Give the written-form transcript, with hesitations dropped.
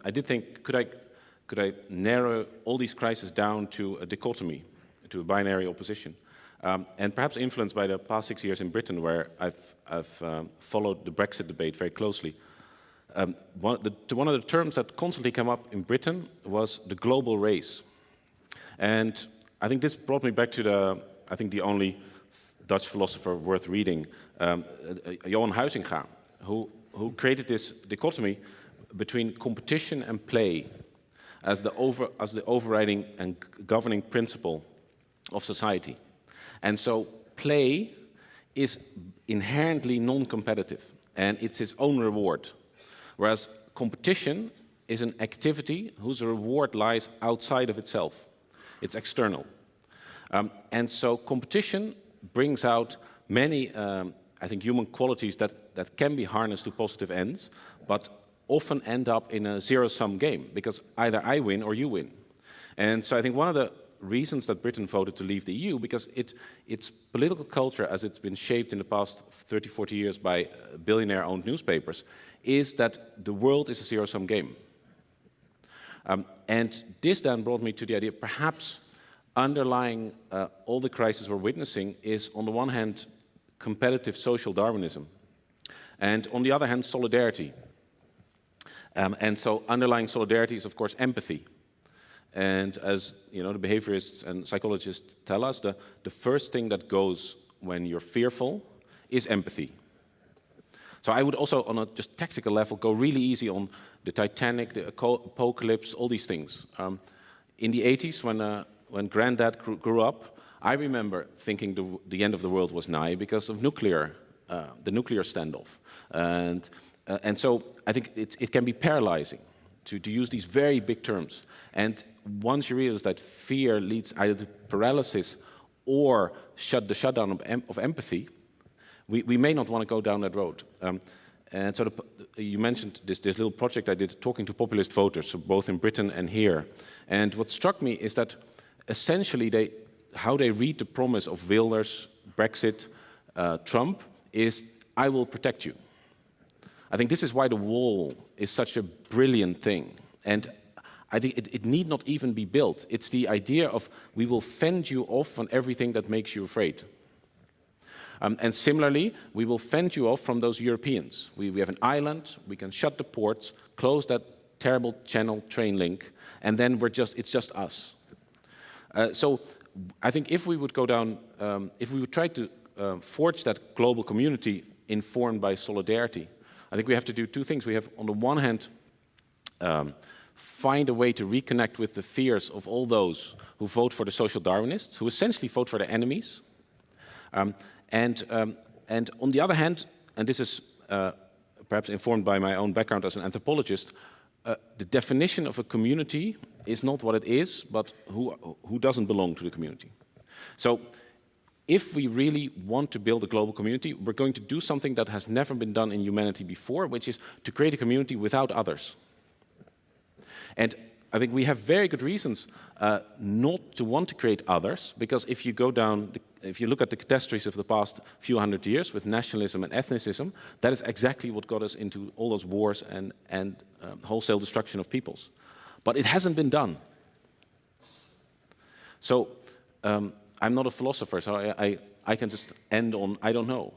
I did think, could I narrow all these crises down to a dichotomy, to a binary opposition? And perhaps influenced by the past 6 years in Britain, where I've followed the Brexit debate very closely. One of the terms that constantly came up in Britain was the global race. And I think this brought me back to the only Dutch philosopher worth reading, Johan Huizinga, who created this dichotomy between competition and play as the overriding and governing principle of society. And so play is inherently non-competitive, and it's its own reward. Whereas competition is an activity whose reward lies outside of itself. It's external. And so competition brings out many, I think, human qualities that can be harnessed to positive ends, but often end up in a zero-sum game, because either I win or you win. And so I think one of the reasons that Britain voted to leave the EU, because its political culture, as it's been shaped in the past 30, 40 years by billionaire-owned newspapers, is that the world is a zero-sum game. And this then brought me to the idea, perhaps underlying all the crises we're witnessing is, on the one hand, competitive social Darwinism, and on the other hand, solidarity. And so underlying solidarity is, of course, empathy. And as you know, the behaviorists and psychologists tell us, the first thing that goes when you're fearful is empathy. So I would also, on a just tactical level, go really easy on the Titanic, the apocalypse, all these things. In the 80s, when Granddad grew up, I remember thinking the end of the world was nigh because of the nuclear standoff. And so I think it can be paralyzing to use these very big terms. And once you realize that fear leads either to paralysis or the shutdown of empathy, we may not want to go down that road. And so you mentioned this little project I did talking to populist voters, so both in Britain and here. And what struck me is that essentially how they read the promise of Wilders, Brexit, Trump is, I will protect you. I think this is why the wall is such a brilliant thing. And I think it need not even be built. It's the idea of we will fend you off on everything that makes you afraid. And similarly, we will fend you off from those Europeans. We have an island, we can shut the ports, close that terrible channel train link, and then it's just us. So I think if we would go down, if we would try to forge that global community informed by solidarity, I think we have to do two things. We have, on the one hand, find a way to reconnect with the fears of all those who vote for the social Darwinists, who essentially vote for their enemies. And on the other hand, and this is perhaps informed by my own background as an anthropologist, the definition of a community is not what it is, but who doesn't belong to the community. So if we really want to build a global community, we're going to do something that has never been done in humanity before, which is to create a community without others. And I think we have very good reasons not to want to create others, because if you look at the catastrophes of the past few hundred years with nationalism and ethnicism, that is exactly what got us into all those wars and wholesale destruction of peoples. But it hasn't been done. So I'm not a philosopher, so I can just end on, I don't know.